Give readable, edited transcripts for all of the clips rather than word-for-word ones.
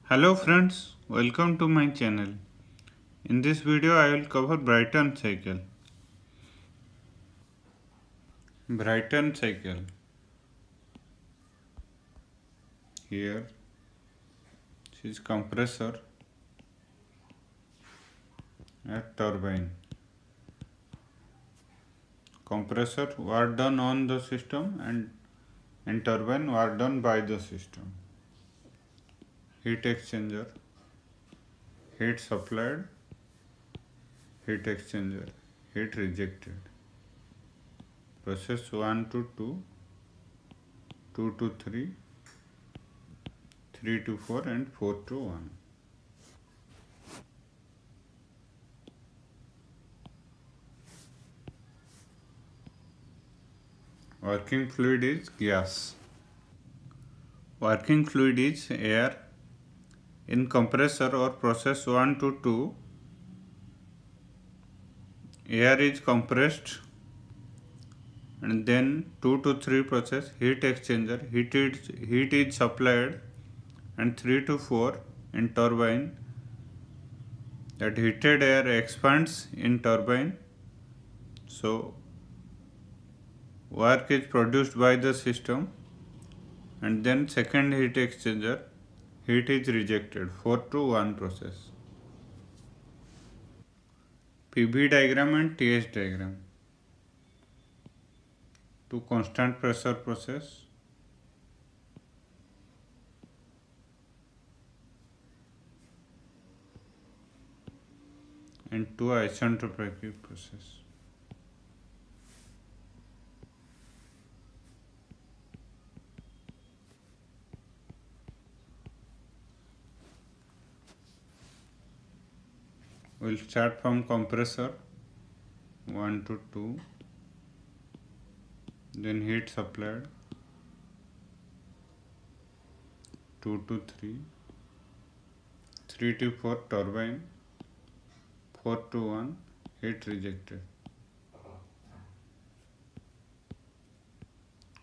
Hello friends, welcome to my channel. In this video I will cover BRAYTON cycle. BRAYTON cycle. Here this is compressor at turbine. Compressor work done on the system and turbine work done by the system. Heat exchanger, heat supplied, heat exchanger, heat rejected. Process 1 to 2, 2 to 3, 3 to 4 and 4 to 1. Working fluid is gas. Working fluid is air. In compressor or process 1 to 2, air is compressed, and then 2 to 3 process heat exchanger, heat is supplied, and 3 to 4 in turbine, that heated air expands in turbine, so work is produced by the system, and then second heat exchanger, heat is rejected, 4 to 1 process. PV diagram and TS diagram. To constant pressure process, and to isentropic process. We'll start from compressor 1 to 2, then heat supplied 2 to 3, 3 to 4 turbine, 4 to 1 heat rejected.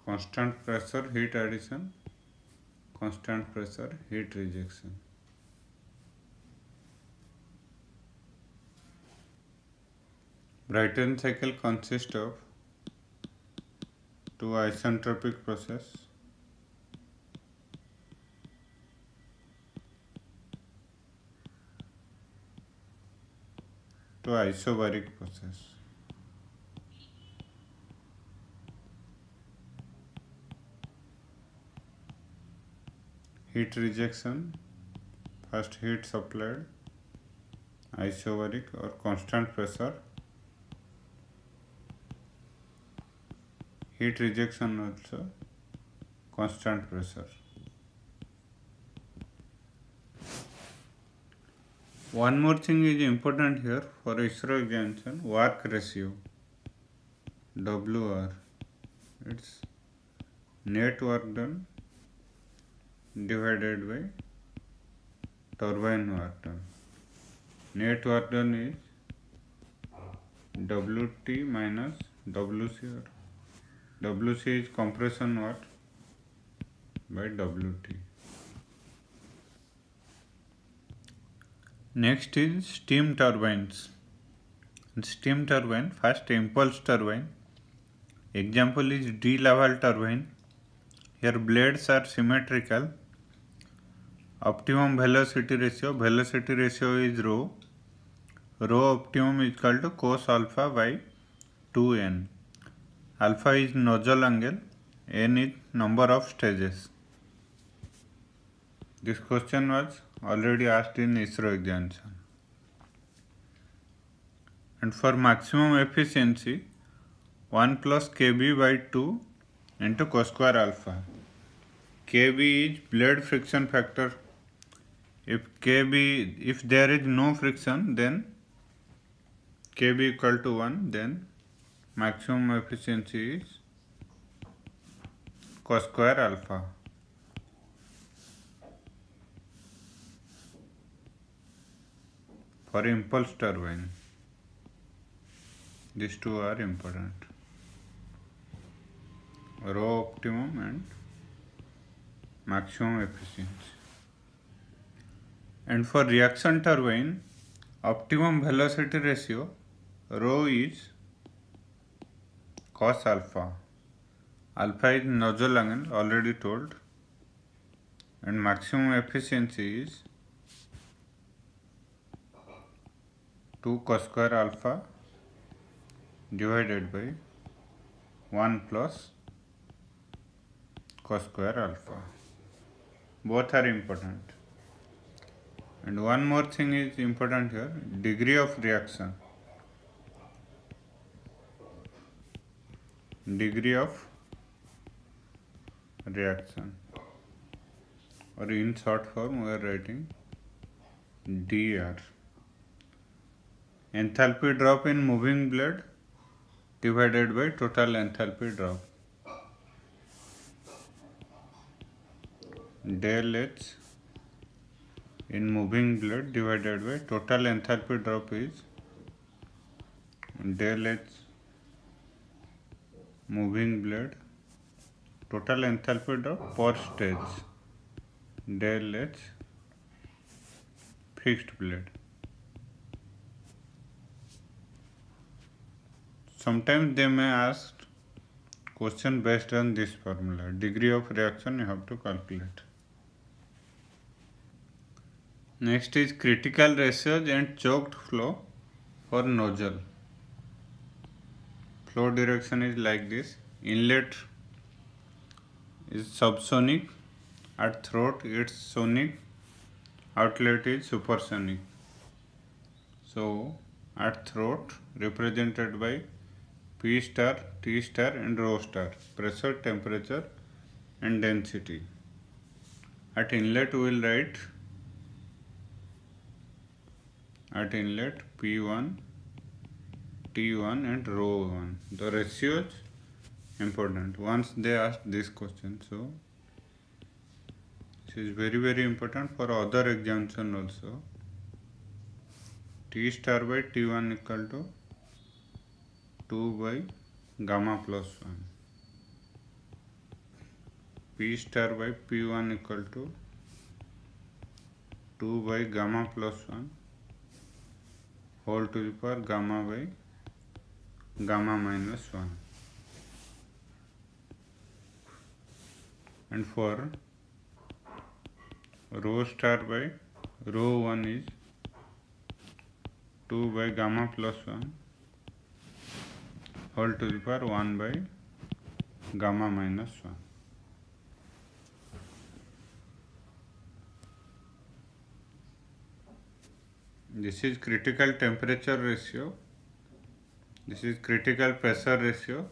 Constant pressure heat addition, constant pressure heat rejection. BRAYTON cycle consists of two isentropic process, two isobaric process. Heat rejection, first heat supplied, isobaric or constant pressure. Heat rejection also constant pressure. One more thing is important here for Isro examination, work ratio, WR. It's net work done divided by turbine work done. Net work done is WT minus WC, or WC is compression work by WT. Next is steam turbines. In steam turbine, first impulse turbine. Example is D-Laval turbine. Here blades are symmetrical. Optimum velocity ratio is rho. Rho optimum is equal to cos alpha by 2n. Alpha is nozzle angle, n is number of stages. This question was already asked in Isro examination. And for maximum efficiency, 1 plus kb by 2 into cos square alpha. Kb is blade friction factor. If there is no friction, then kb equal to 1, then maximum efficiency is cos square alpha. For impulse turbine, these two are important. Rho optimum and maximum efficiency. And for reaction turbine, optimum velocity ratio rho is cos alpha. Alpha is nozzle angle, already told, and maximum efficiency is 2 cos square alpha divided by 1 plus cos square alpha. Both are important. And one more thing is important here, degree of reaction. Degree of reaction, or in short form we are writing DR. Enthalpy drop in moving blade divided by total enthalpy drop. Del H in moving blade divided by total enthalpy drop is del H moving blade total enthalpy drop per stage del H fixed blade. Sometimes they may ask question based on this formula. Degree of reaction you have to calculate. Next is critical ratios and choked flow for nozzle. Flow direction is like this. Inlet is subsonic, at throat it's sonic, outlet is supersonic. So at throat represented by P star, T star and rho star, pressure, temperature and density. At inlet we will write at inlet P1, T1 and rho 1. The ratios important. Once they ask this question, so this is very important for other examination also. T star by T1 equal to 2 by gamma plus 1. P star by P1 equal to 2 by gamma plus 1 whole to the power gamma by gamma minus 1. And for rho star by rho 1 is 2 by gamma plus 1 whole to the power 1 by gamma minus 1. This is critical temperature ratio, this is critical pressure ratio,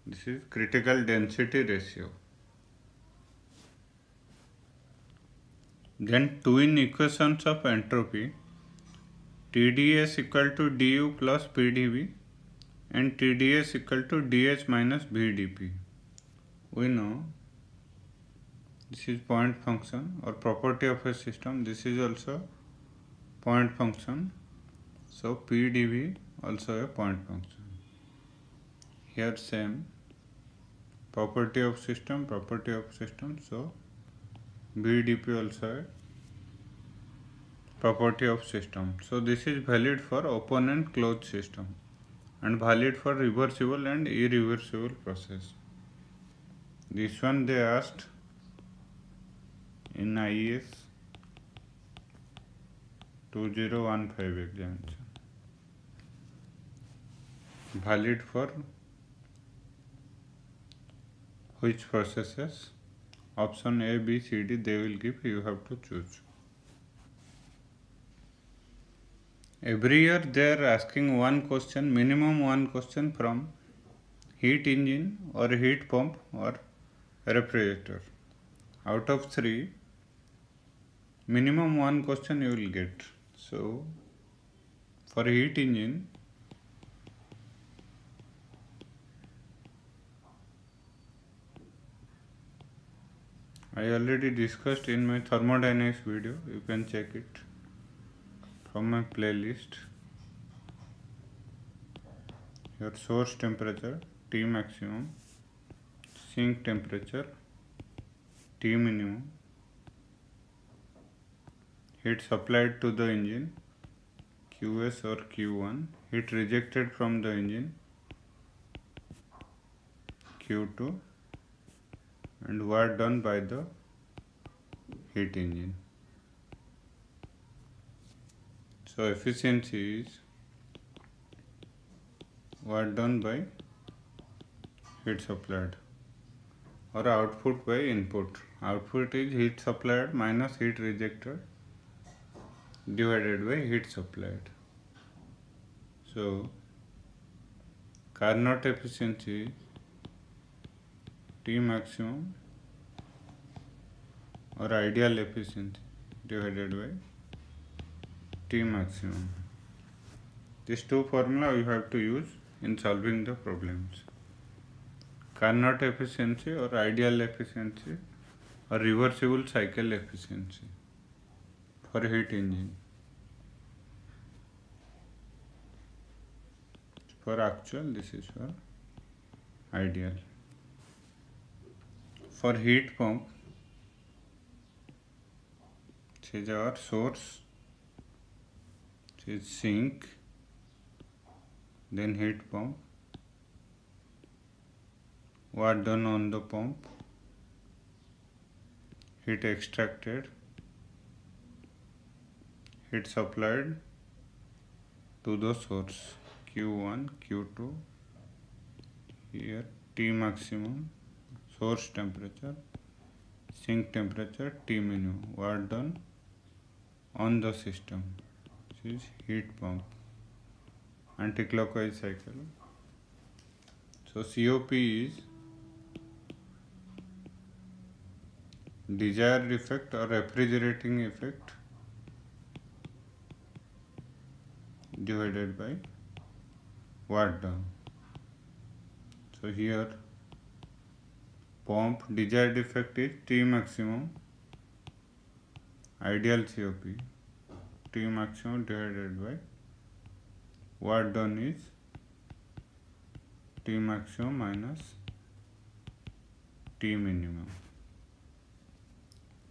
this is critical density ratio. Then twin equations of entropy, TdS equal to du plus PdV and TdS equal to dH minus VdP. We know this is point function or property of a system, this is also point function, so PdV also a point function. Here same property of system, so VdP also a property of system. So this is valid for open and closed system and valid for reversible and irreversible process. This one they asked in IES 2015 examination. Valid for which processes? Option A, B, C, D they will give, you have to choose. Every year they are asking one question, minimum one question from heat engine or heat pump or refrigerator. Out of 3, minimum one question you will get. So for heat engine, I already discussed in my thermodynamics video, you can check it from my playlist. Your source temperature T maximum, sink temperature T minimum, heat supplied to the engine QS or Q1, heat rejected from the engine Q2, and work done by the heat engine. So efficiency is work done by heat supplied or output by input. Output is heat supplied minus heat rejected divided by heat supplied. So Carnot efficiency is T maximum or ideal efficiency divided by T maximum. These two formulas you have to use in solving the problems. Carnot efficiency or ideal efficiency or reversible cycle efficiency for heat engine. For actual, this is for ideal. For heat pump, this is our source, this is sink, then heat pump, work done on the pump, heat extracted, heat supplied to the source Q1, Q2, here T maximum, source temperature, sink temperature, T minimum, work done on the system. This is heat pump, anticlockwise cycle. So COP is desired effect or refrigerating effect divided by work done. So here pump desired effect is T maximum, ideal COP T maximum divided by work done is T maximum minus T minimum.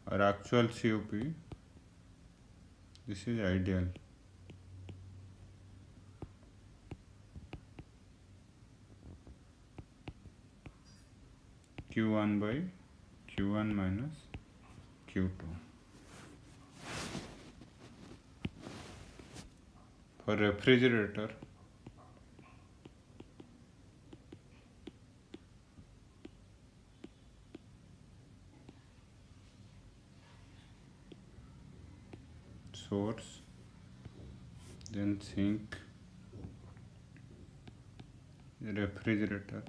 Our actual COP, this is ideal. Q1 by Q1 minus Q2. For refrigerator, source, then sink, refrigerator,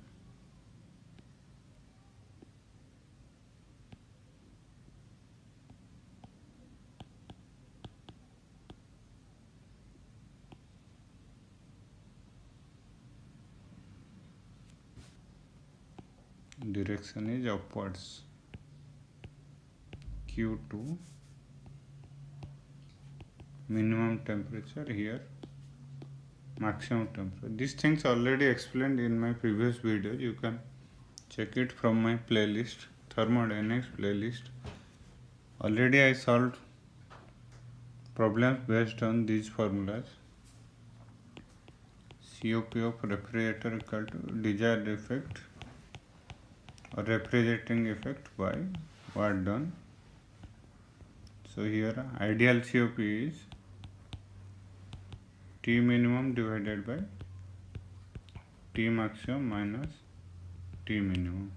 direction is upwards, Q2, minimum temperature, here maximum temperature. These things already explained in my previous video. You can check it from my playlist, Thermodynamics playlist. Already I solved problems based on these formulas. COP of refrigerator equal to desired effect or refrigerating effect by work done. So here ideal COP is T minimum divided by T maximum minus T minimum.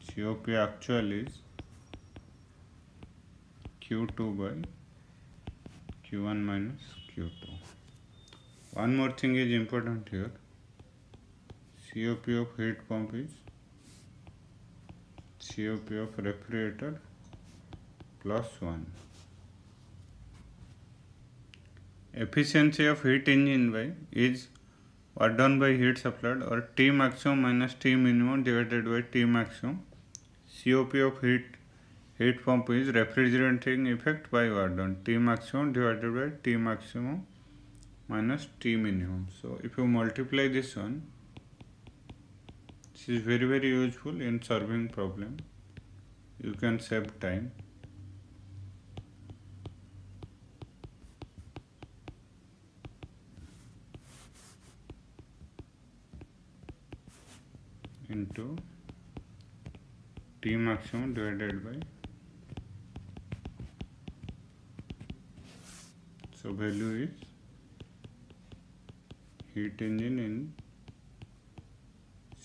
COP actual is Q2 by Q1 minus Q2. One more thing is important here. COP of heat pump is COP of refrigerator plus 1. Efficiency of heat engine by is work done by heat supplied or T maximum minus T minimum divided by T maximum. COP of heat pump is refrigerating effect by work done, T maximum divided by T maximum minus T minimum. So if you multiply this one, this is very useful in solving problem. You can save time. into T maximum divided by, so value is heat engine in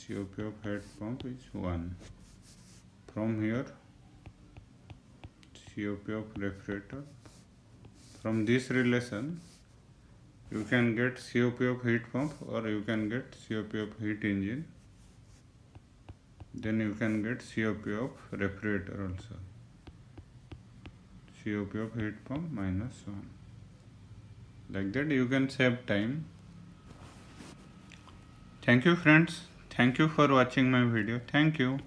COP of heat pump is 1. From here COP of refrigerator, from this relation you can get COP of heat pump or you can get COP of heat engine, then you can get COP of refrigerator also. COP of heat pump minus 1. Like that you can save time. Thank you friends. Thank you for watching my video. Thank you.